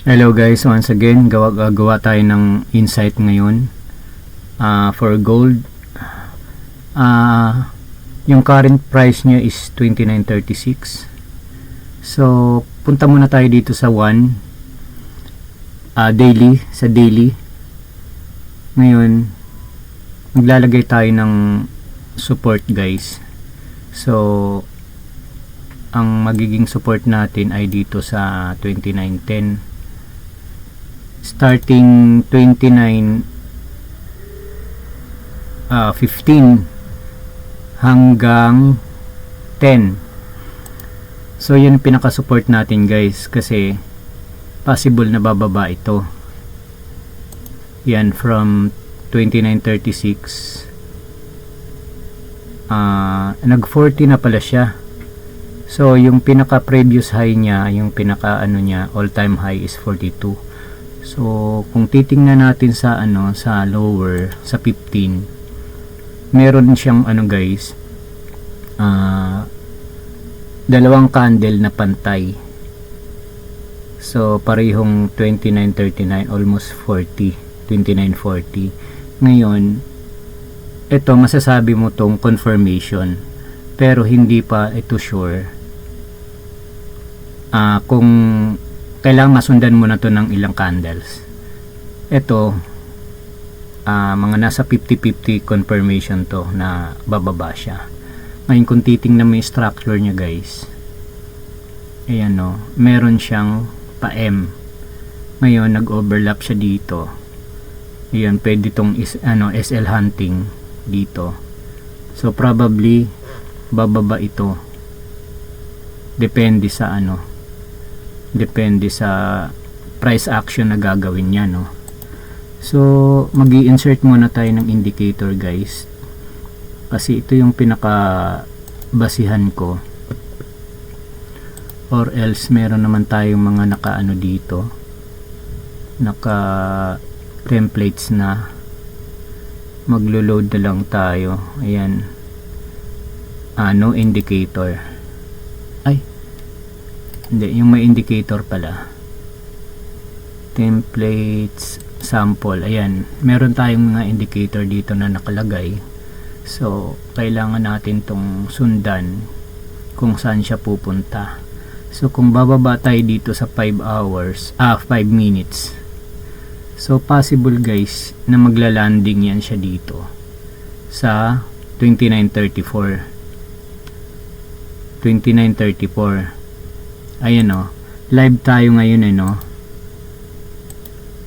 Hello guys, once again gagawa tayo ng insight ngayon for gold. Yung current price niya is 29.36. So punta muna tayo dito sa daily, sa daily. Ngayon maglalagay tayo ng support guys. So ang magiging support natin ay dito sa 29.10, starting 29.15 hanggang 10. So yun yung pinaka-support natin guys, kasi possible na bababa ito. Yan from 29.36 nag 40 na pala siya. So yung pinaka previous high niya, yung pinaka niya, all time high is 42. So kung titingnan natin sa sa lower, sa 15, meron siyang guys, dalawang candle na pantay. So parehong 29.39, almost 40, 29.40. Ngayon ito masasabi mo tong confirmation, pero hindi pa ito sure kung kailangan masundan mo na to ng ilang candles. Ito mga nasa 50-50 confirmation to na bababa siya. Ngayon kung titingnan mo yung structure nya guys, ayan meron siyang pa M. Ngayon nag-overlap siya dito. Ayan, pwede tong SL hunting dito. So probably bababa ito, depende sa depende sa price action na gagawin niya So magi-insert muna tayo ng indicator guys, kasi ito yung pinaka basihan ko, or else meron naman tayong mga naka dito, naka templates na. Maglo-load na lang tayo. Ayan, no indicator, ay hindi, yung may indicator pala, templates sample. Ayan, meron tayong mga indicator dito na nakalagay. So kailangan natin tong sundan kung saan siya pupunta. So kung bababa tayo dito sa 5 minutes, so possible guys na magla-landing yan siya dito sa 29.34. Ayan live tayo ngayon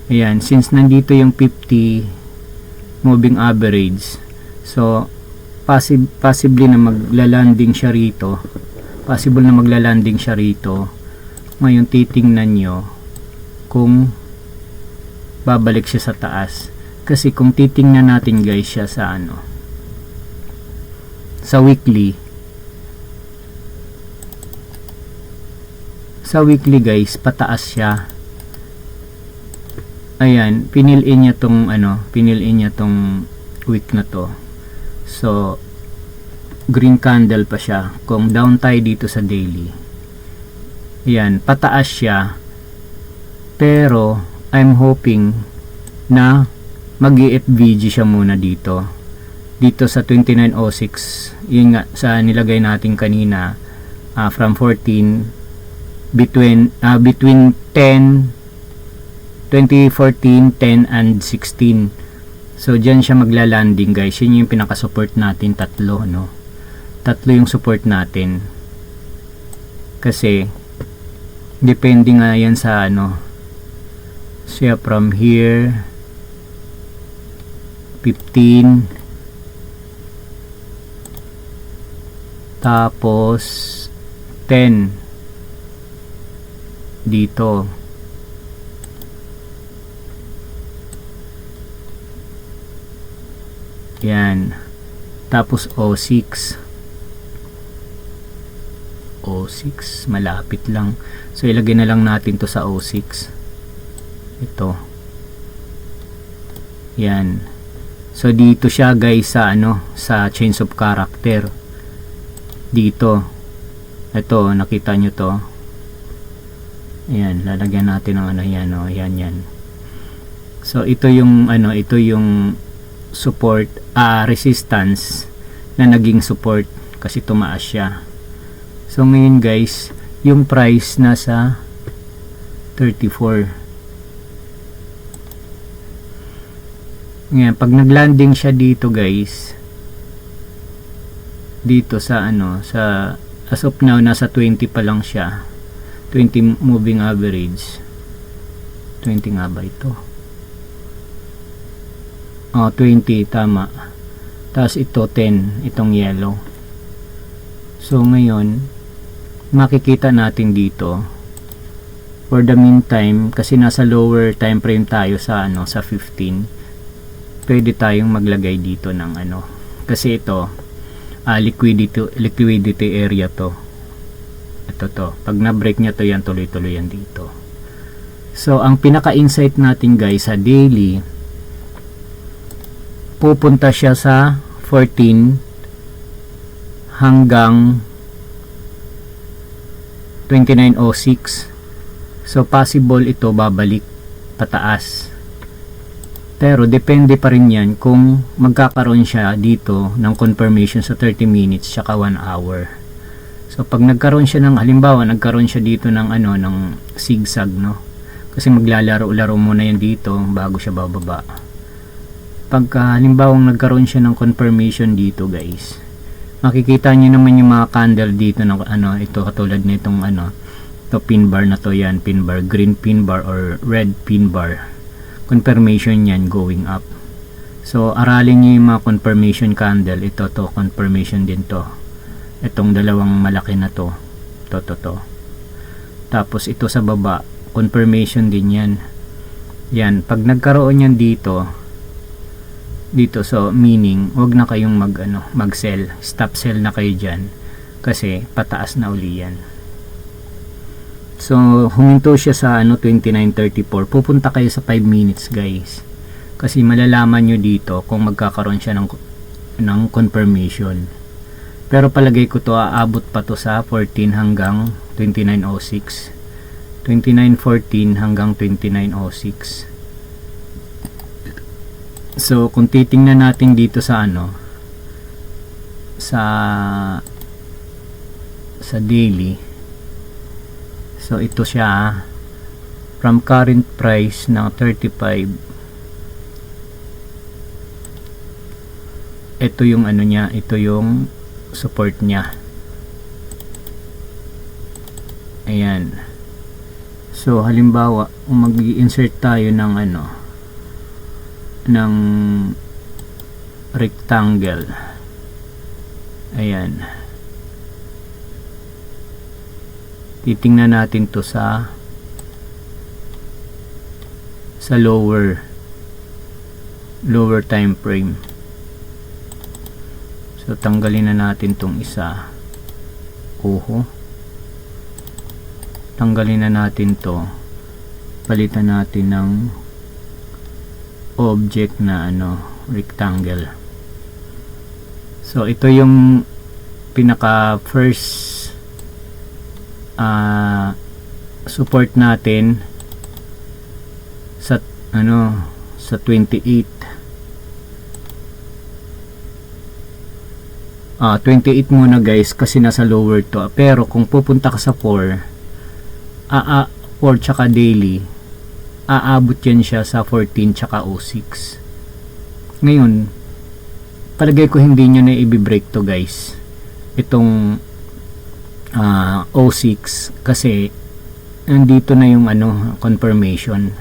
ayan, since nandito yung 50 moving average, so possibly na magla-landing siya rito, Ngayon titingnan nyo kung babalik siya sa taas, kasi kung titingnan natin guys siya sa sa weekly guys, pataas siya. Ayan, pinil-in niya tong week na to. So green candle pa siya. Kung down tayo dito sa daily, ayan, pataas siya, pero I'm hoping na mag-FVG siya muna dito sa 29.06. Yun nga sa nilagay natin kanina, from 14 between 2014, 10 and 16. So dyan siya magla-landing guys. Yun yung pinaka-support natin, tatlo yung support natin, kasi depende nga yan sa siya from here 15, tapos 10 dito, yan, tapos 06 malapit lang. So ilagay na lang natin to sa 06. Ito, yan. So dito siya guys sa sa change of character dito. Ito, nakita nyo to, Ayan, lalagyan natin ng ano yan, oh, yan. So ito yung ano, ito yung support, resistance na naging support kasi tumaas siya. So ngayon guys, yung price nasa 34. Ngayon, pag naglanding siya dito guys, dito sa ano, sa as of now nasa 20 pa lang siya. 20 moving average. 20 nga ba ito? 20, tama. Tapos ito 10, itong yellow. So ngayon, makikita natin dito for the meantime, kasi nasa lower time frame tayo sa ano, sa 15. Pwede tayong maglagay dito ng ano. Kasi ito liquidity area to. Ito to. Pag na-break niya to, yan tuloy-tuloy yan dito. So ang pinaka-insight natin guys sa daily, pupunta siya sa 14 hanggang 2906. So possible ito babalik pataas. Pero depende pa rin yan kung magkakaroon siya dito ng confirmation sa 30 minutes tsaka 1 hour. So pag nagkaroon siya ng, halimbawa nagkaroon siya dito ng ano, ng zigzag, no? Kasi maglalaro-laro muna yan dito bago siya bababa. Pagka halimbawa nagkaroon siya ng confirmation dito guys, makikita niyo naman yung mga candle dito ng ano, ito katulad nitong ano, to pin bar na to, yan pin bar, green pin bar or red pin bar. Confirmation yan going up. So aralin niyo yung mga confirmation candle. Ito to, confirmation din to. Itong dalawang malaki na to. To. Tapos ito sa baba, confirmation din yan. Yan, pag nagkaroon yan dito, so meaning, wag na kayong mag-sell. Stop sell na kayo dyan. Kasi pataas na uli yan. So huminto siya sa ano, 29.34. Pupunta kayo sa 5 minutes guys. Kasi malalaman nyo dito kung magkakaroon siya ng confirmation. Pero palagay ko to, aabot pa to sa 14 hanggang 2906. 2914 hanggang 2906. So kung titingnan natin dito sa ano, sa daily, so ito siya from current price ng 35. Ito yung ano niya, ito yung support niya. Ayan. So halimbawa, mag-i-insert tayo ng ano, ng rectangle. Ayan. Titingnan natin to sa lower time frame. So tanggalin na natin tong isa. Tanggalin na natin to. Palitan natin ng object na ano, rectangle. So ito yung pinaka first support natin sa ano, sa 28. 28 muna guys kasi nasa lower to. Pero kung pupunta ka sa 4 tsaka daily, aabot yan siya sa 14 tsaka 06. Ngayon, palagay ko hindi nyo na i-break to guys, itong 06, kasi nandito na yung ano, confirmation.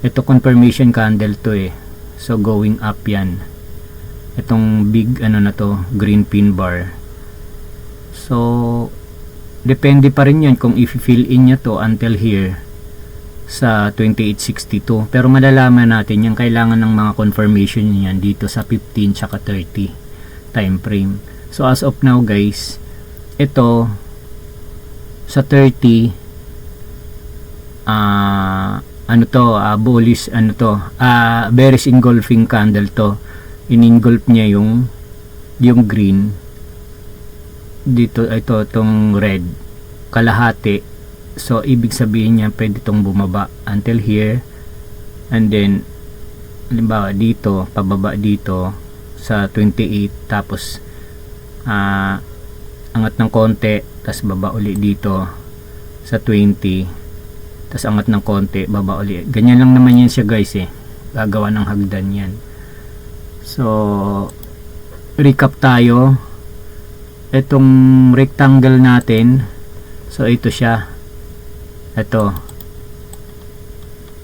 Ito confirmation candle to eh. So going up yan. Itong big ano na to, green pin bar. So depende pa rin yan kung i-fill in nya to until here sa 2862. Pero malalaman natin yan, kailangan ng mga confirmation yan dito sa 15 tsaka 30 time frame. So as of now guys, ito sa 30 ano to, bullish ano to, bearish engulfing candle to. In-engulf niya yung green dito, itong red kalahati, So ibig sabihin niya pwede itong bumaba until here, and then halimbawa dito, pababa dito sa 28, tapos angat ng konti, tapos baba uli dito sa 20, tapos angat ng konti, baba uli. Ganyan lang naman yan siya guys gagawa ng hagdan yan. So recap tayo. Itong rectangle natin, so ito siya, ito,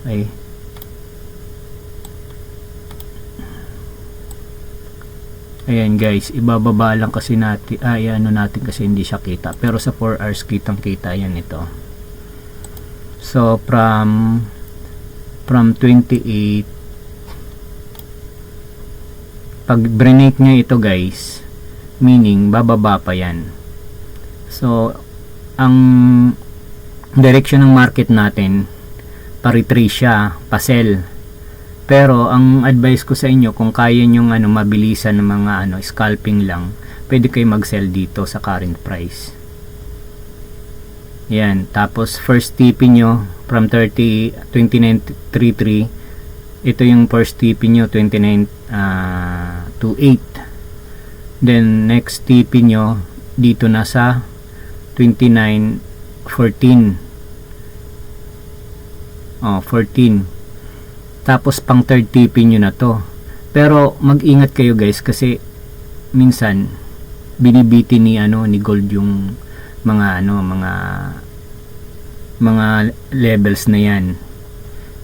okay. Ayan guys, ibababa lang kasi natin, ano natin kasi hindi siya kita, pero sa 4 hours kitang kita yan ito. So from 28, pag break niya ito guys, meaning bababa pa yan. So ang direction ng market natin pa-retrace siya, pa-sell. Pero ang advice ko sa inyo, kung kaya nyo mabilisan ng mga scalping lang, pwede kayo mag-sell dito sa current price. Yan, tapos first TP nyo from 29.33, ito yung first TP nyo 29.28. Then next TP nyo dito na sa 29.14. 14. Tapos pang third TP nyo na to. Pero mag-ingat kayo guys, kasi minsan binibiti ni gold yung mga mga levels na yan.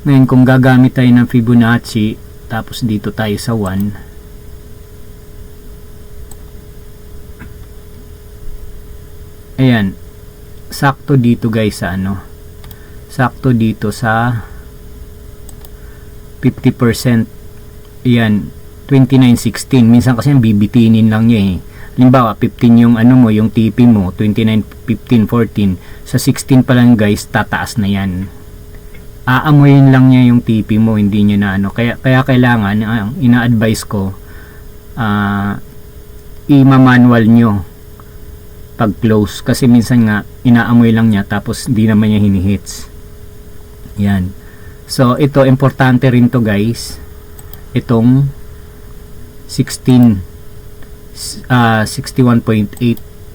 Ngayon kung gagamit tayo ng Fibonacci, tapos dito tayo sa 1, ayan, sakto dito guys sa sakto dito sa 50%. Ayan, 29.16. Minsan kasi bibitinin lang niya Halimbawa 15 yung mo, yung TP mo, 29, 15, 14. Sa 16 pa lang guys, tataas na yan. Aamoyin lang niya yung TP mo, hindi niya na kaya kailangan, ina-advise ko, i-manual nyo pag close, kasi minsan nga inaamoy lang niya tapos hindi naman niya hinihits. Yan. So ito importante rin to guys, itong 61.8.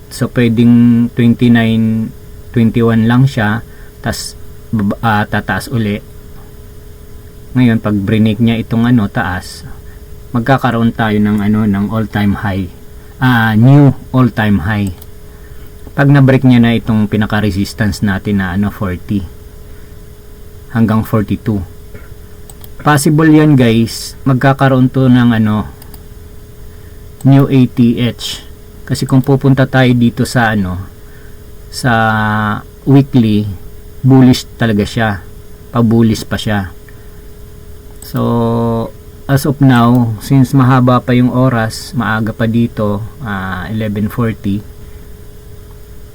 So pwedeng 29.21 lang siya, tas tataas uli. Ngayon pag break niya itong taas, magkakaroon tayo ng ng all-time high, new all-time high. Pag na-break niya na itong pinaka-resistance natin na 40 hanggang 42, possible yan guys, magkakaroon to ng new ATH. Kasi kung pupunta tayo dito sa sa weekly, bullish talaga siya, pa-bullish pa siya. So as of now, since mahaba pa yung oras, maaga pa dito, 11:40,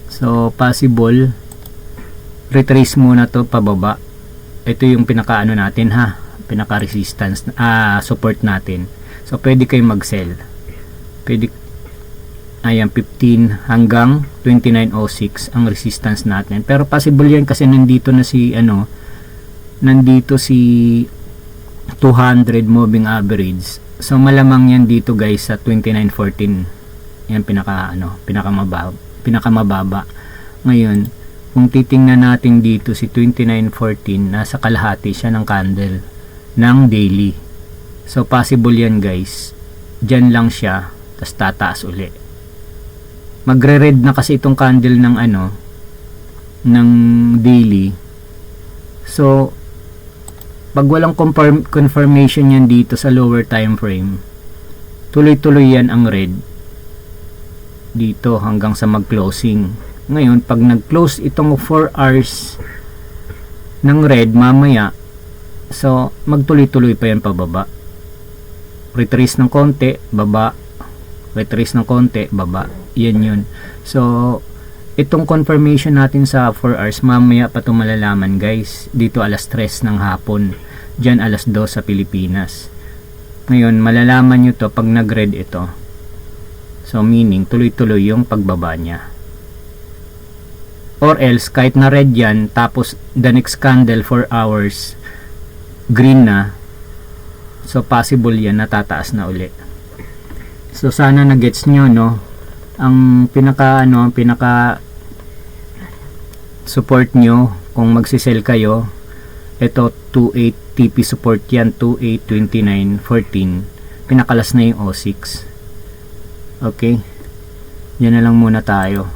so possible retrace muna to pababa. Ito yung pinaka natin pinaka resistance, support natin. So pwede kayo mag-sell, pwede. Ayan, 15 hanggang 29.06 ang resistance natin, pero possible yan kasi nandito na si nandito si 200 moving average. So malamang yan dito guys sa 29.14. Yan pinakamababa. Ngayon kung titingnan natin dito si 29.14, nasa kalahati siya ng candle ng daily. So possible yan guys, dyan lang siya, tas tataas uli. Magre-red na kasi itong candle ng ng daily. So pag walang confirmation yan dito sa lower time frame, tuloy-tuloy yan ang red dito hanggang sa mag-closing. Ngayon pag nag-close itong 4 hours ng red mamaya, so magtuloy-tuloy pa yan pababa, retrace ng konti, baba, retrace ng konti, baba. Yan yun. So itong confirmation natin sa 4 hours, mamaya pa ito malalaman guys, dito alas 3 ng hapon, dyan alas 2 sa Pilipinas. Ngayon malalaman nyo to pag nag-red ito. So meaning tuloy-tuloy yung pagbaba niya. or else kahit na red yan tapos the next candle 4 hours green na, so possible yan natataas na uli. So sana na gets nyo, no? Ang pinaka support nyo kung magsisell kayo, ito 28 TP support yan, 28, 29, 14, pinakalas na yung O6. Okay, yan na lang muna tayo.